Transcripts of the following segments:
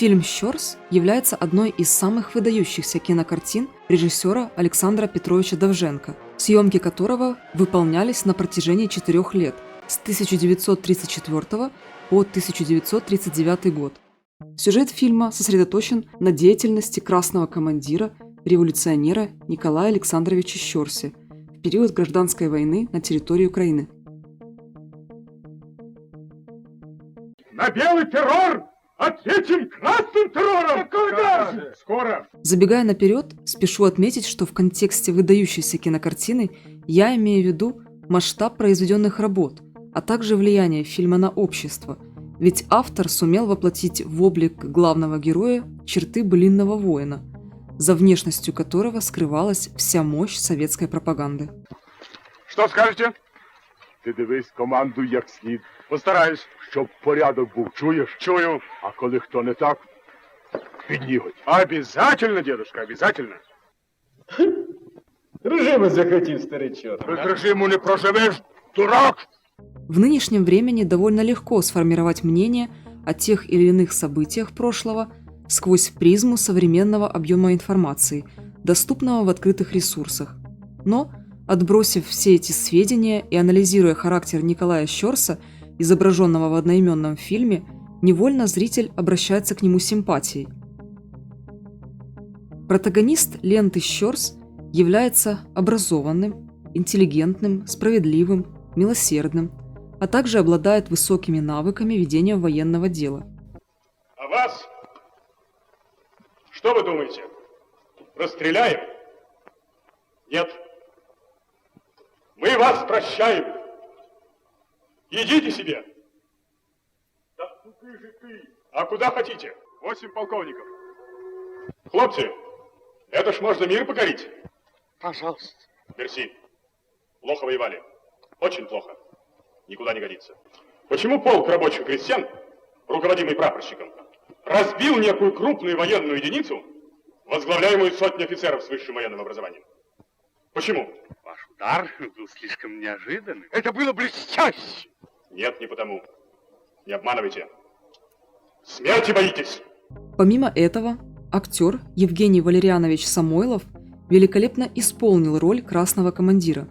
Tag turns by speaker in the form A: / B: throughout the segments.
A: Фильм «Щорс» является одной из самых выдающихся кинокартин режиссера Александра Петровича Довженко, съемки которого выполнялись на протяжении 4 лет, с 1934 по 1939 год. Сюжет фильма сосредоточен на деятельности красного командира, революционера Николая Александровича Щорси в период гражданской войны на территории Украины.
B: На белый террор ответим красным террором! Когда же? Скоро!
A: Забегая наперед, спешу отметить, что в контексте выдающейся кинокартины я имею в виду масштаб произведенных работ, а также влияние фильма на общество, ведь автор сумел воплотить в облик главного героя черты былинного воина, за внешностью которого скрывалась вся мощь советской пропаганды.
B: Що скажете? Ти дивись команду як слід. Постараюсь. Щоб порядок був. Чуєш? Чую. А коли хто не так, підніготь. Обязательно, дедушка, обязательно.
C: Режиму захотів, старичок.
B: Без режиму не проживеш, дурак!
A: В нынешнем времени довольно легко сформировать мнение о тех или иных событиях прошлого сквозь призму современного объема информации, доступного в открытых ресурсах. Но, отбросив все эти сведения и анализируя характер Николая Щорса, изображенного в одноименном фильме, невольно зритель обращается к нему симпатией. Протагонист ленты Щорс является образованным, интеллигентным, справедливым, милосердным, а также обладает высокими навыками ведения военного дела.
B: А вас? Что вы думаете? Расстреляем? Нет. Мы вас прощаем. Идите себе. Да куда же ты? А куда хотите? 8 полковников. Хлопцы, это ж можно мир покорить.
C: Пожалуйста.
B: Мерси. Плохо воевали. Очень плохо. Никуда не годится. Почему полк рабочих крестьян, руководимый прапорщиком, разбил некую крупную военную единицу, возглавляемую сотней офицеров с высшим военным образованием? Почему?
D: Ваш удар был слишком неожиданным.
B: Это было блестяще! Нет, не потому. Не обманывайте. Смерти боитесь!
A: Помимо этого, актер Евгений Валерьянович Самойлов великолепно исполнил роль красного командира.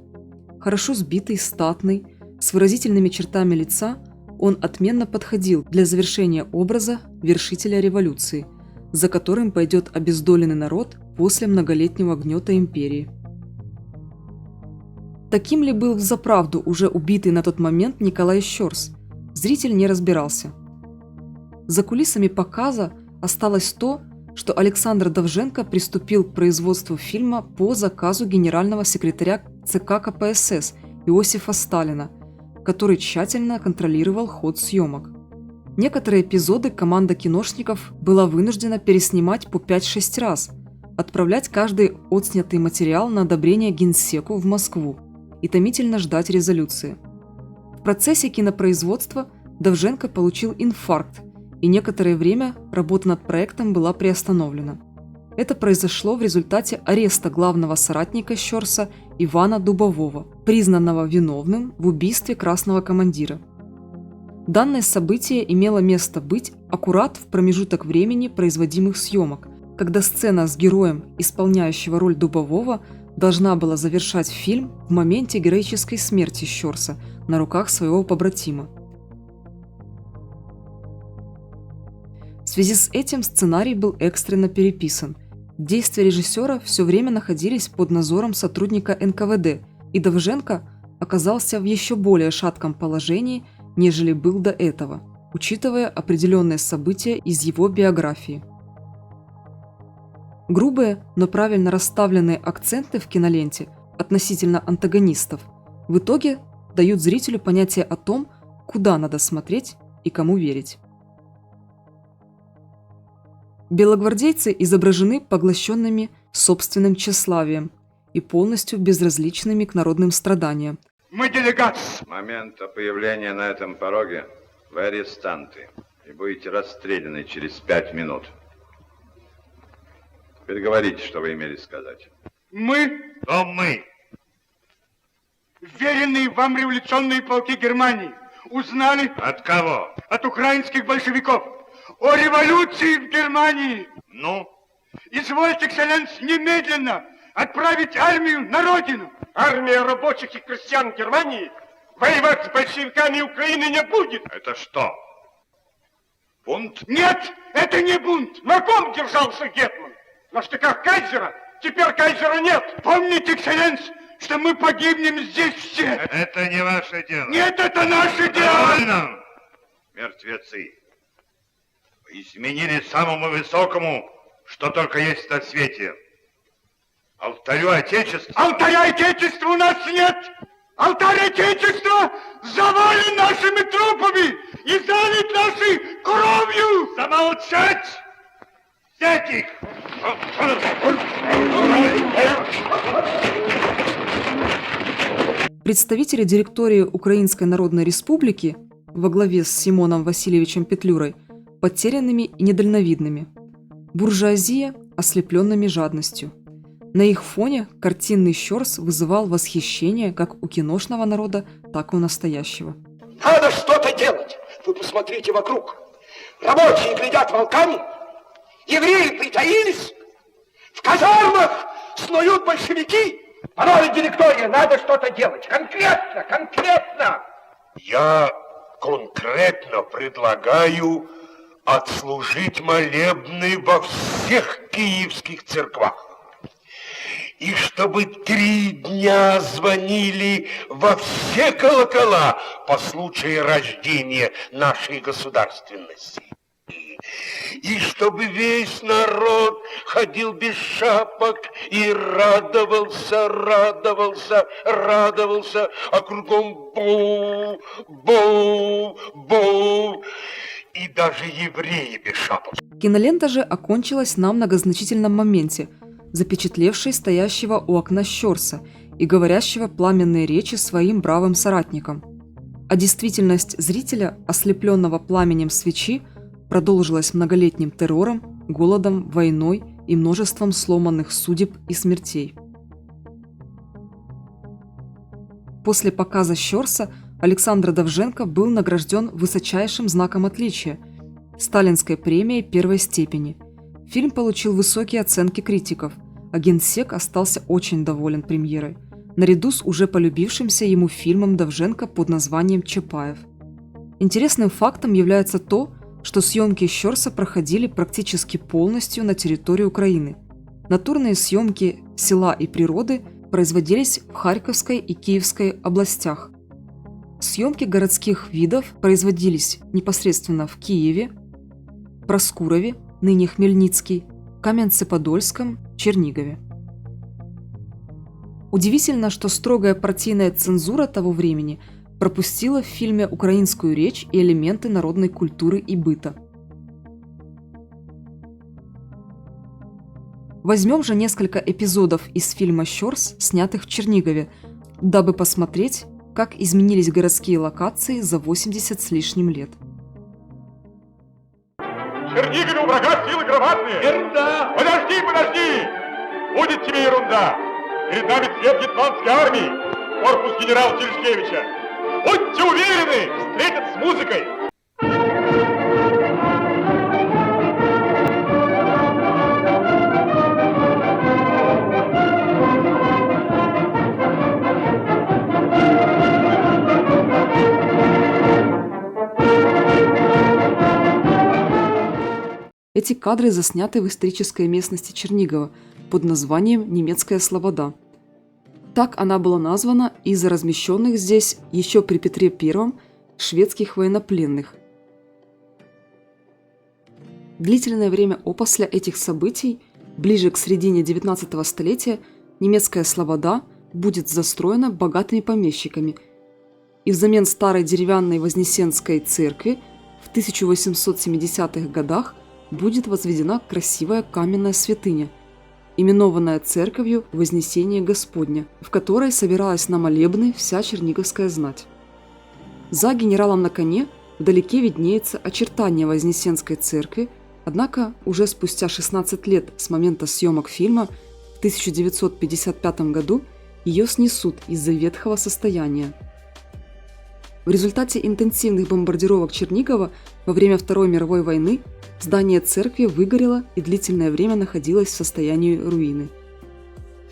A: Хорошо сбитый, статный, с выразительными чертами лица, он отменно подходил для завершения образа вершителя революции, за которым пойдет обездоленный народ после многолетнего гнета империи. Таким ли был взаправду уже убитый на тот момент Николай Щорс, зритель не разбирался. За кулисами показа осталось то, что Александр Довженко приступил к производству фильма по заказу генерального секретаря ЦК КПСС Иосифа Сталина, который тщательно контролировал ход съемок. Некоторые эпизоды команда киношников была вынуждена переснимать по 5-6 раз, отправлять каждый отснятый материал на одобрение Генсеку в Москву и томительно ждать резолюции. В процессе кинопроизводства Довженко получил инфаркт, и некоторое время работа над проектом была приостановлена. Это произошло в результате ареста главного соратника Щорса Ивана Дубового, признанного виновным в убийстве красного командира. Данное событие имело место быть аккурат в промежуток времени производимых съемок, когда сцена с героем, исполняющего роль Дубового, должна была завершать фильм в моменте героической смерти Щорса на руках своего побратима. В связи с этим сценарий был экстренно переписан. Действия режиссера все время находились под надзором сотрудника НКВД, и Довженко оказался в еще более шатком положении, нежели был до этого, учитывая определенные события из его биографии. Грубые, но правильно расставленные акценты в киноленте относительно антагонистов в итоге дают зрителю понятие о том, куда надо смотреть и кому верить. Белогвардейцы изображены поглощенными собственным тщеславием и полностью безразличными к народным страданиям.
B: Мы делегат!
D: С момента появления на этом пороге вы арестанты и будете расстреляны через 5 минут. Теперь говорите, что вы имели сказать.
B: Мы?
D: Кто мы?
B: Веренные вам революционные полки Германии узнали
D: От кого?
B: от украинских большевиков
E: о революции в Германии.
B: Ну?
E: Извольте, экселленс, немедленно отправить армию на родину.
C: Армия рабочих и крестьян Германии воевать с большевиками Украины не будет.
B: Это что? Бунт?
E: Нет, это не бунт.
C: На ком держался Гетман? На штыках кайзера? Теперь кайзера нет.
E: Помните, экселленс, что мы погибнем здесь все.
D: Это не ваше дело.
E: Нет, это наше дело.
D: Довольно, мертвецы. Вы изменили самому высокому, что только есть на свете. Алтарю Отечества.
E: Алтаря Отечества у нас нет. Алтарь Отечества завален нашими трупами и залит нашей кровью.
D: Замолчать! Взять их!
A: Представители директории Украинской Народной Республики во главе с Симоном Васильевичем Петлюрой потерянными и недальновидными, буржуазия ослепленными жадностью. На их фоне картинный Щорс вызывал восхищение как у киношного народа, так и у настоящего.
F: Надо что-то делать. Вы посмотрите вокруг. Рабочие глядят волками, евреи притаились, в казармах снуют большевики. Панове директория, надо что-то делать. Конкретно, конкретно.
G: Я конкретно предлагаю отслужить молебны во всех киевских церквах. И чтобы 3 дня звонили во все колокола по случаю рождения нашей государственности. И чтобы весь народ ходил без шапок и радовался, а кругом боу, боу, боу. И даже евреи без шапок.
A: Кинолента же окончилась на многозначительном моменте, запечатлевшей стоящего у окна Щорса и говорящего пламенные речи своим бравым соратникам. А действительность зрителя, ослепленного пламенем свечи, продолжилась многолетним террором, голодом, войной и множеством сломанных судеб и смертей. После показа Щорса Александр Довженко был награжден высочайшим знаком отличия – Сталинской премией первой степени. Фильм получил высокие оценки критиков, а Генсек остался очень доволен премьерой, наряду с уже полюбившимся ему фильмом Довженко под названием «Чапаев». Интересным фактом является то, что съемки Щорса проходили практически полностью на территории Украины. Натурные съемки села и природы производились в Харьковской и Киевской областях. Съемки городских видов производились непосредственно в Киеве, Проскурове, ныне Хмельницкий, Каменце-Подольском, Чернигове. Удивительно, что строгая партийная цензура того времени пропустила в фильме украинскую речь и элементы народной культуры и быта. Возьмем же несколько эпизодов из фильма «Щорс», снятых в Чернигове, дабы посмотреть, как изменились городские локации за 80 с лишним лет.
B: В Чернигове у врага силы громадные.
E: Ерунда.
B: Подожди! Будет тебе ерунда. Перед нами цвет гетманской армии, корпус генерала Терешкевича. Будьте уверены, встретят с музыкой.
A: Эти кадры засняты в исторической местности Чернигова под названием Немецкая Слобода. Так она была названа из-за размещенных здесь еще при Петре I шведских военнопленных. Длительное время опосля этих событий, ближе к середине 19 столетия, Немецкая Слобода будет застроена богатыми помещиками, и взамен старой деревянной Вознесенской церкви в 1870-х годах будет возведена красивая каменная святыня, именованная церковью Вознесения Господня, в которой собиралась на молебны вся черниговская знать. За генералом на коне вдалеке виднеется очертание Вознесенской церкви, однако уже спустя 16 лет с момента съемок фильма в 1955 году ее снесут из-за ветхого состояния. В результате интенсивных бомбардировок Чернигова во время Второй мировой войны Здание церкви выгорело и длительное время находилось в состоянии руины.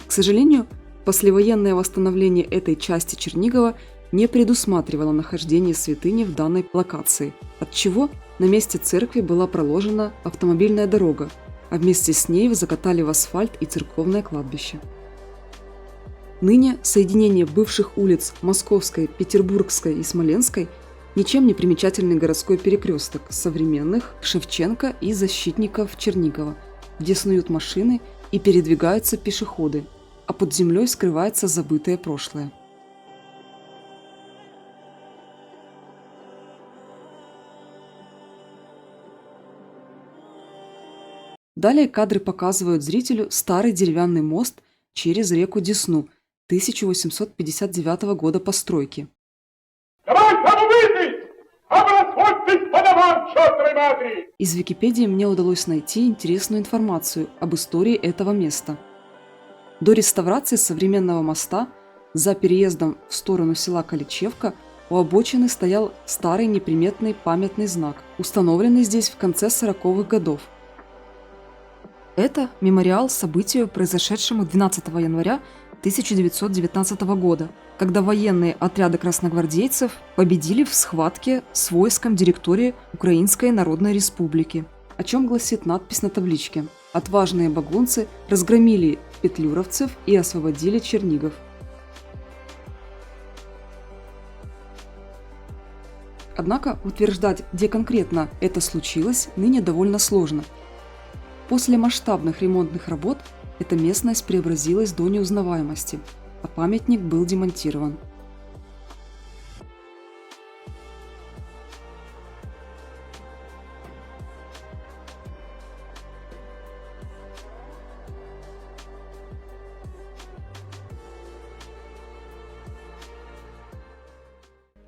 A: К сожалению, послевоенное восстановление этой части Чернигова не предусматривало нахождение святыни в данной локации, отчего на месте церкви была проложена автомобильная дорога, а вместе с ней закатали в асфальт и церковное кладбище. Ныне соединение бывших улиц Московской, Петербургской и Смоленской ничем не примечательный городской перекресток современных Шевченко и Защитников Чернигова, где снуют машины и передвигаются пешеходы, а под землей скрывается забытое прошлое. Далее кадры показывают зрителю старый деревянный мост через реку Десну 1859 года постройки.
B: Давай, самобытный! Обрасходьтесь по домам, чёртовой матери!
A: Из Википедии мне удалось найти интересную информацию об истории этого места. До реставрации современного моста за переездом в сторону села Каличевка у обочины стоял старый неприметный памятный знак, установленный здесь в конце 40-х годов. Это мемориал событию, произошедшему 12 января 1919 года, когда военные отряды красногвардейцев победили в схватке с войском директории Украинской Народной Республики, о чем гласит надпись на табличке. Отважные багунцы разгромили петлюровцев и освободили Чернигов. Однако утверждать, где конкретно это случилось, ныне довольно сложно. После масштабных ремонтных работ эта местность преобразилась до неузнаваемости, а памятник был демонтирован.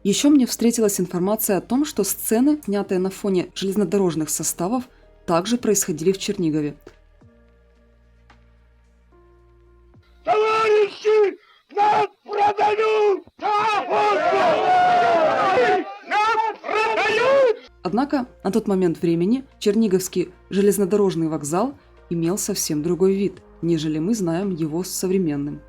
A: Еще мне встретилась информация о том, что сцены, снятые на фоне железнодорожных составов, также происходили в Чернигове.
E: Товарищи, нас продают! Нас продают!
A: Однако на тот момент времени Черниговский железнодорожный вокзал имел совсем другой вид, нежели мы знаем его современным.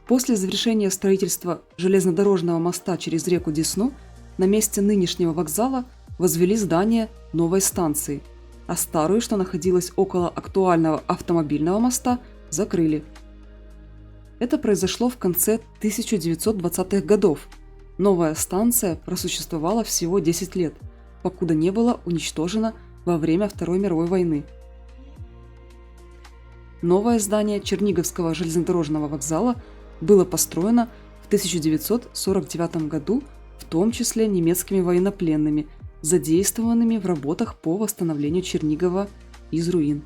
A: После завершения строительства железнодорожного моста через реку Десну на месте нынешнего вокзала возвели здание новой станции, а старую, что находилась около актуального автомобильного моста, закрыли. Это произошло в конце 1920-х годов. Новая станция просуществовала всего 10 лет, покуда не была уничтожена во время Второй мировой войны. Новое здание Черниговского железнодорожного вокзала было построено в 1949 году, в том числе немецкими военнопленными, задействованными в работах по восстановлению Чернигова из руин.